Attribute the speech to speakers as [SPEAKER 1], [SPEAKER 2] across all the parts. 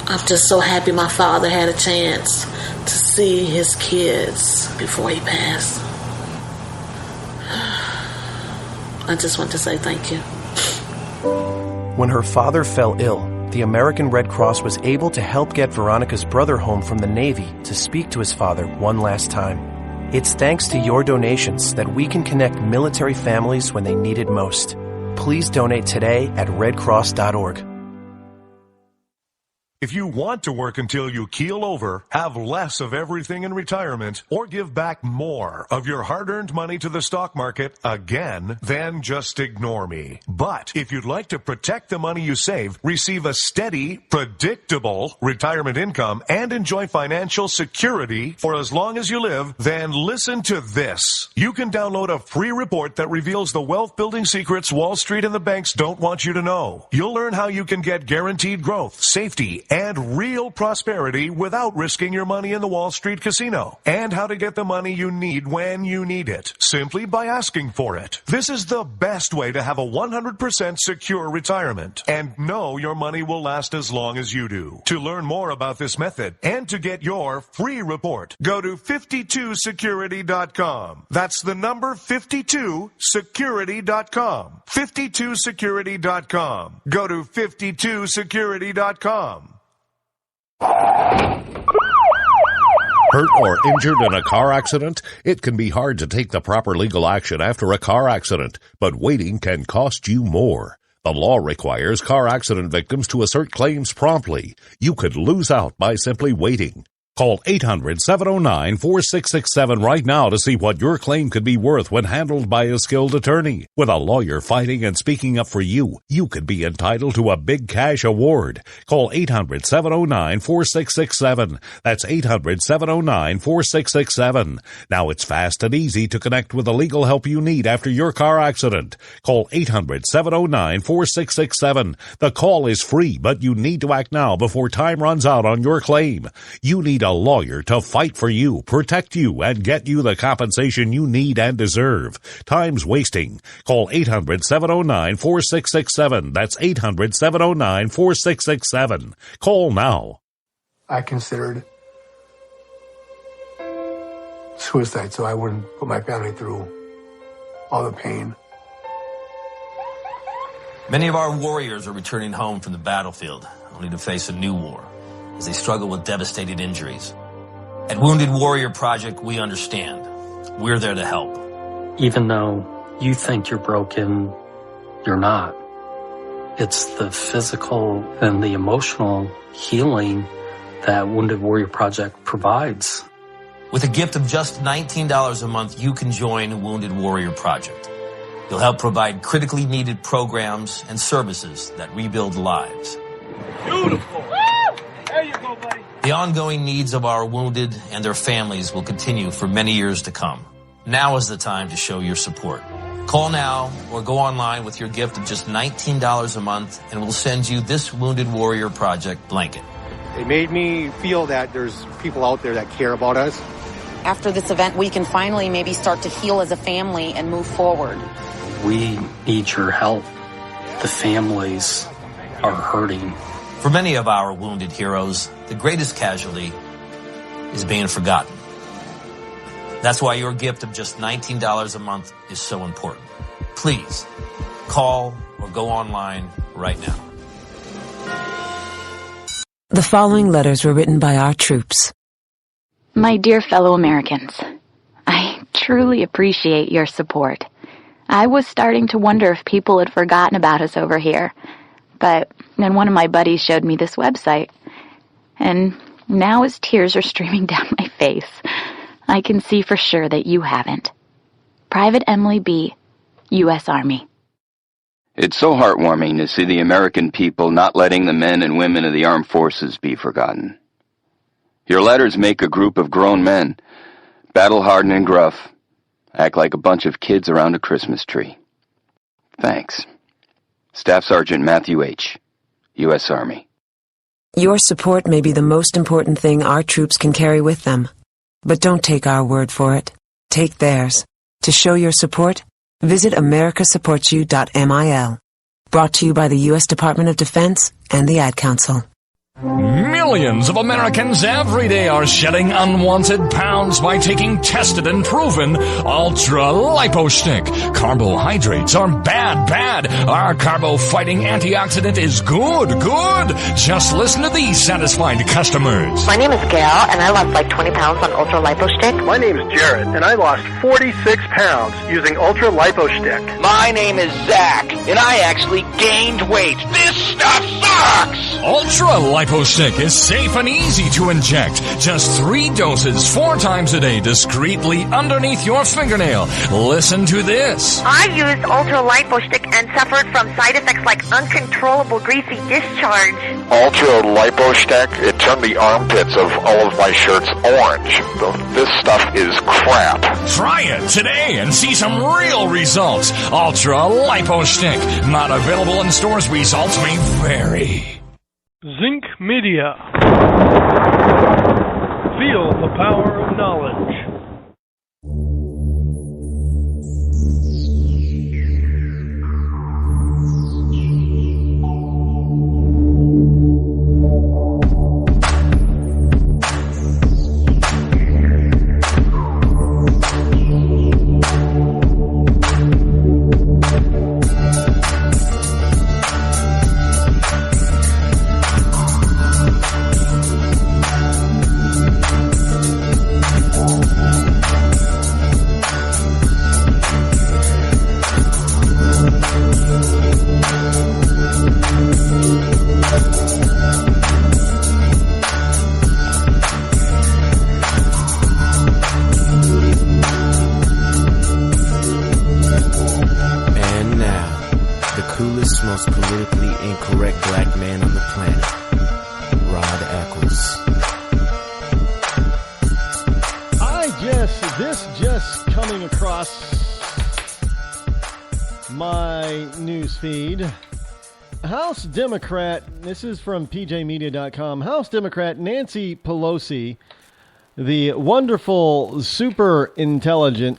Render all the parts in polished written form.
[SPEAKER 1] I'm just so happy my father had a chance to see his kids before he passed. I just want to say thank you.
[SPEAKER 2] When her father fell ill, the American Red Cross was able to help get Veronica's brother home from the Navy to speak to his father one last time. It's thanks to your donations that we can connect military families when they need it most. Please donate today at redcross.org.
[SPEAKER 3] If you want to work until you keel over, have less of everything in retirement, or give back more of your hard-earned money to the stock market again, then just ignore me. But if you'd like to protect the money you save, receive a steady, predictable retirement income, and enjoy financial security for as long as you live, then listen to this. You can download a free report that reveals the wealth-building secrets Wall Street and the banks don't want you to know. You'll learn how you can get guaranteed growth, safety, and real prosperity without risking your money in the Wall Street casino, and how to get the money you need when you need it, simply by asking for it. This is the best way to have a 100% secure retirement and know your money will last as long as you do. To learn more about this method and to get your free report, go to 52security.com. That's the number 52security.com. 52security.com. Go to 52security.com.
[SPEAKER 4] Hurt or injured in a car accident? It can be hard to take the proper legal action after a car accident, but waiting can cost you more. The law requires car accident victims to assert claims promptly. You could lose out by simply waiting. Call 800-709-4667 right now to see what your claim could be worth when handled by a skilled attorney. With a lawyer fighting and speaking up for you, you could be entitled to a big cash award. Call 800-709-4667. That's 800-709-4667. Now it's fast and easy to connect with the legal help you need after your car accident. Call 800-709-4667. The call is free, but you need to act now before time runs out on your claim. You need a lawyer to fight for you, protect you, and get you the compensation you need and deserve. Time's wasting. Call 800-709-4667. That's 800-709-4667. Call now.
[SPEAKER 5] I considered suicide so I wouldn't put my family through all the pain.
[SPEAKER 6] Many of our warriors are returning home from the battlefield, only to face a new war as they struggle with devastating injuries. At Wounded Warrior Project, we understand. We're there to help.
[SPEAKER 7] Even though you think you're broken, you're not. It's the physical and the emotional healing that Wounded Warrior Project provides.
[SPEAKER 6] With a gift of just $19 a month, you can join Wounded Warrior Project. You'll help provide critically needed programs and services that rebuild lives.
[SPEAKER 8] Beautiful. There you go, buddy.
[SPEAKER 6] The ongoing needs of our wounded and their families will continue for many years to come. Now is the time to show your support. Call now or go online with your gift of just $19 a month and we'll send you this Wounded Warrior Project blanket.
[SPEAKER 9] It made me feel that there's people out there that care about us.
[SPEAKER 10] After this event, we can finally maybe start to heal as a family and move forward.
[SPEAKER 7] We need your help. The families are hurting.
[SPEAKER 6] For many of our wounded heroes, the greatest casualty is being forgotten. That's why your gift of just $19 a month is so important. Please, call or go online right now.
[SPEAKER 11] The following letters were written by our troops.
[SPEAKER 12] My dear fellow Americans, I truly appreciate your support. I was starting to wonder if people had forgotten about us over here. But then one of my buddies showed me this website, and now as tears are streaming down my face, I can see for sure that you haven't. Private Emily B., U.S. Army.
[SPEAKER 13] It's so heartwarming to see the American people not letting the men and women of the armed forces be forgotten. Your letters make a group of grown men, battle-hardened and gruff, act like a bunch of kids around a Christmas tree. Thanks. Staff Sergeant Matthew H., U.S. Army.
[SPEAKER 11] Your support may be the most important thing our troops can carry with them. But don't take our word for it. Take theirs. To show your support, visit americasupportsyou.mil. Brought to you by the U.S. Department of Defense and the Ad Council.
[SPEAKER 14] Millions of Americans every day are shedding unwanted pounds by taking tested and proven Ultra Lipo Stick. Carbohydrates are bad. Our carbo-fighting antioxidant is good. Just listen to these satisfied customers.
[SPEAKER 15] My name is Gail, and I lost like 20 pounds on Ultra Lipo Stick.
[SPEAKER 16] My name is Jared, and I lost 46 pounds using Ultra Lipo Stick.
[SPEAKER 17] My name is Zach, and I actually gained weight. This stuff sucks!
[SPEAKER 14] Ultra Lipo Stick is safe and easy to inject. Just 3 doses 4 times a day discreetly underneath your fingernail. Listen to this.
[SPEAKER 15] I used Ultra Lipo Stick and suffered from side effects like uncontrollable greasy discharge.
[SPEAKER 18] Ultra Lipo Stick, it turned the armpits of all of my shirts orange. This stuff is crap.
[SPEAKER 14] Try it today and see some real results. Ultra Lipo Stick. Not available in stores. Results may vary.
[SPEAKER 19] Zinc Media. Feel the power of knowledge.
[SPEAKER 20] Most politically incorrect black man on the planet, Rod Eccles.
[SPEAKER 21] This just coming across my news feed. House Democrat, this is from pjmedia.com, House Democrat Nancy Pelosi, the wonderful, super intelligent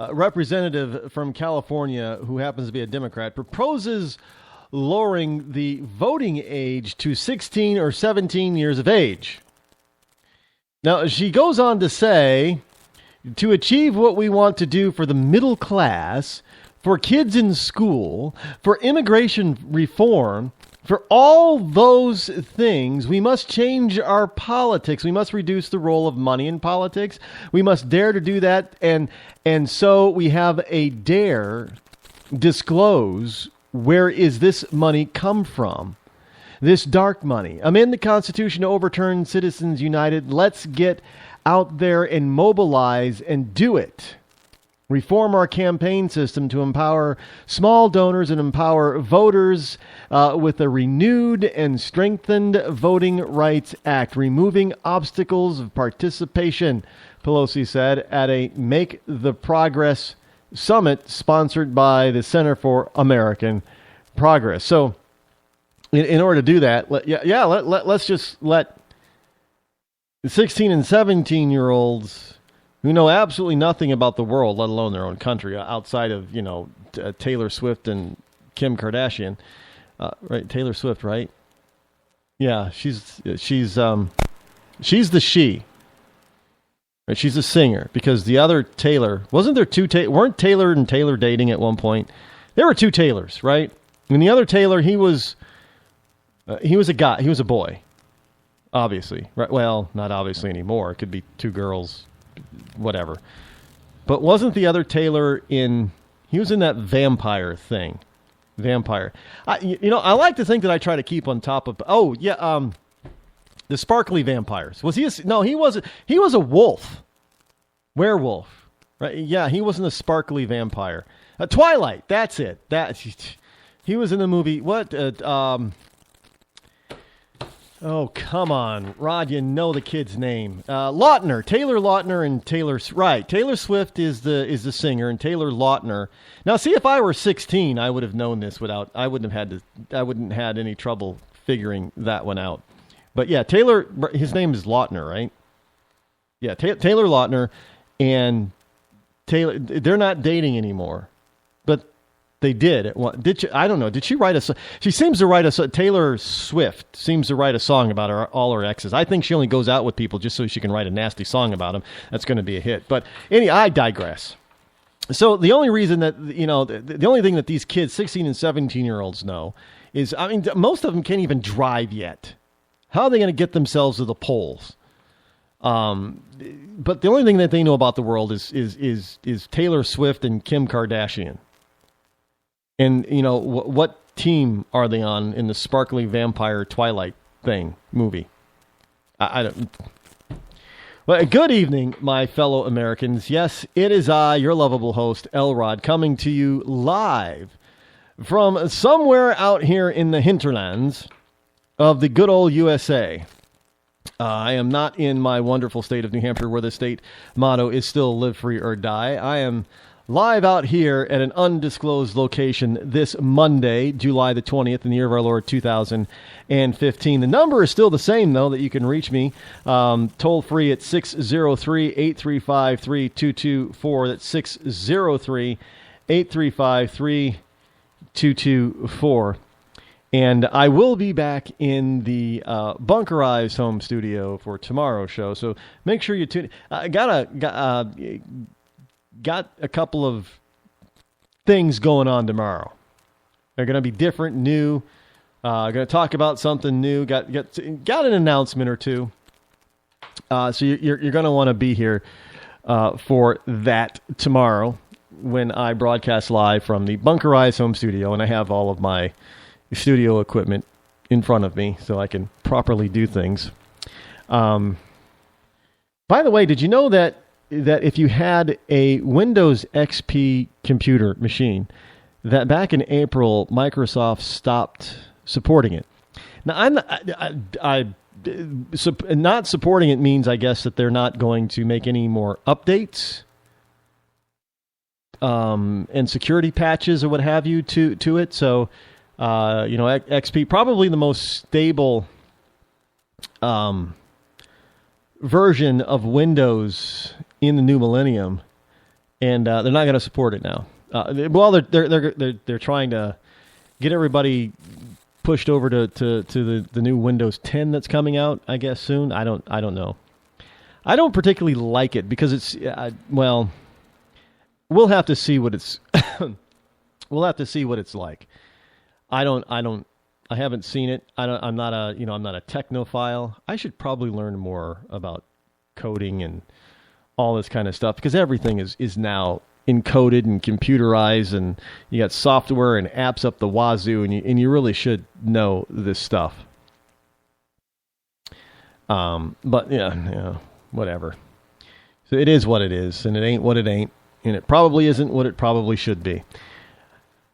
[SPEAKER 21] representative from California who happens to be a Democrat, proposes lowering the voting age to 16 or 17 years of age. Now, she goes on to say, to achieve what we want to do for the middle class, for kids in school, for immigration reform, for all those things, we must change our politics. We must reduce the role of money in politics. We must dare to do that. And so we have a dare disclose, where is this money come from? This dark money. Amend the Constitution to overturn Citizens United. Let's get out there and mobilize and do it. Reform our campaign system to empower small donors and empower voters with a renewed and strengthened Voting Rights Act, removing obstacles of participation, Pelosi said at a Make the Progress Summit sponsored by the Center for American Progress. So in order to do that, let's just let 16 and 17-year-olds who know absolutely nothing about the world, let alone their own country, outside of, Taylor Swift and Kim Kardashian. Right, Taylor Swift, right? Yeah, she's the she. Right, she's a singer, because the other Taylor, weren't Taylor and Taylor dating at one point? There were 2 Taylors, right? And the other Taylor, he was a guy, he was a boy, obviously, right? Well, not obviously anymore. It could be 2 girls, whatever. But wasn't the other Taylor he was in that vampire thing? Vampire. I like to think that I try to keep on top of, the sparkly vampires. Was he no, he wasn't. He was a wolf. Werewolf. Right? Yeah, he wasn't a sparkly vampire. Twilight, that's it. He was in the movie, what? Oh, come on, Rod, you know the kid's name. Lautner, Taylor Lautner and right. Taylor Swift is the singer, and Taylor Lautner. Now, see, if I were 16, I would have known this I wouldn't have had any trouble figuring that one out. But yeah, Taylor, his name is Lautner, right? Yeah, Taylor Lautner and Taylor, they're not dating anymore. But They did. Did she? I don't know. Did she write a? She seems to write a. Taylor Swift seems to write a song about all her exes. I think she only goes out with people just so she can write a nasty song about them. That's going to be a hit. But I digress. So the only reason that the only thing that these kids, 16 and 17-year-olds, know is, I mean, most of them can't even drive yet. How are they going to get themselves to the polls? But the only thing that they know about the world is Taylor Swift and Kim Kardashian. And, what team are they on in the sparkly vampire Twilight movie? I don't. Well, good evening, my fellow Americans. Yes, it is I, your lovable host, Elrod, coming to you live from somewhere out here in the hinterlands of the good old USA. I am not in my wonderful state of New Hampshire, where the state motto is still live free or die. I am live out here at an undisclosed location this Monday, July the 20th, in the year of our Lord 2015. The number is still the same, though, that you can reach me toll free at 603-835-3224. That's 603-835-3224. And I will be back in the bunkerized home studio for tomorrow's show, so make sure you tune. I got a couple of things going on tomorrow. They're going to be different, new. Going to talk about something new. Got an announcement or two. So you're going to want to be here for that tomorrow when I broadcast live from the bunkerized home studio, and I have all of my studio equipment in front of me so I can properly do things. By the way, did you know that if you had a Windows XP computer machine, that back in April, Microsoft stopped supporting it? Now, not supporting it means, I guess, that they're not going to make any more updates and security patches or what have you to it. So, XP, probably the most stable version of Windows in the new millennium, and they're not going to support it now. They're trying to get everybody pushed over to the new Windows 10 that's coming out, I guess, soon. I don't know. I don't particularly like it because it's we'll have to see what it's we'll have to see what it's like. I haven't seen it. I'm not a technophile. I should probably learn more about coding and all this kind of stuff, because everything is now encoded and computerized, and you got software and apps up the wazoo, and you really should know this stuff. But yeah, whatever. So it is what it is, and it ain't what it ain't, and it probably isn't what it probably should be.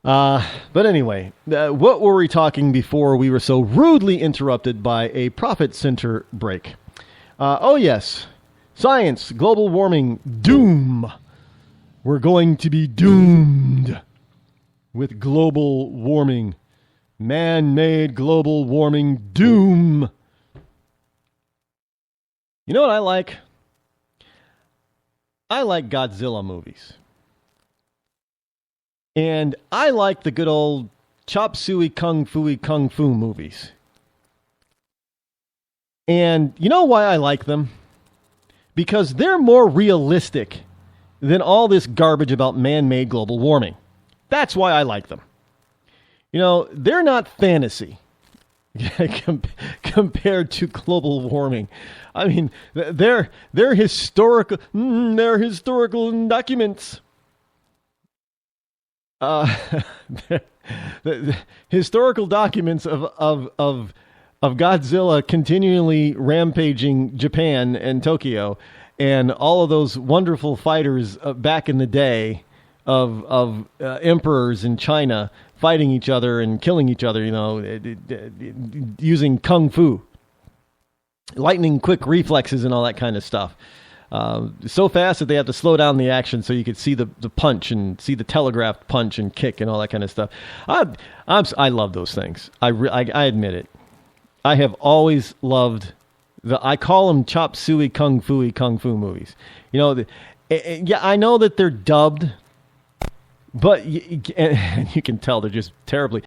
[SPEAKER 21] But anyway, what were we talking before we were so rudely interrupted by a profit center break? Oh yes, science, global warming, doom. We're going to be doomed with global warming, man-made global warming doom. You know what I like? I like Godzilla movies. And I like the good old chop suey kung fu movies. And you know why I like them? Because they're more realistic than all this garbage about man-made global warming. That's why I like them. They're not fantasy compared to global warming. I mean, they're historical. They're historical documents. The historical documents of Godzilla continually rampaging Japan and Tokyo, and all of those wonderful fighters back in the day of emperors in China fighting each other and killing each other, using kung fu, lightning quick reflexes and all that kind of stuff. So fast that they have to slow down the action so you could see the punch and see the telegraphed punch and kick and all that kind of stuff. I love those things. I admit it. I have always loved I call them chop suey kung fu movies. Yeah, I know that they're dubbed But and you can tell they're just terribly.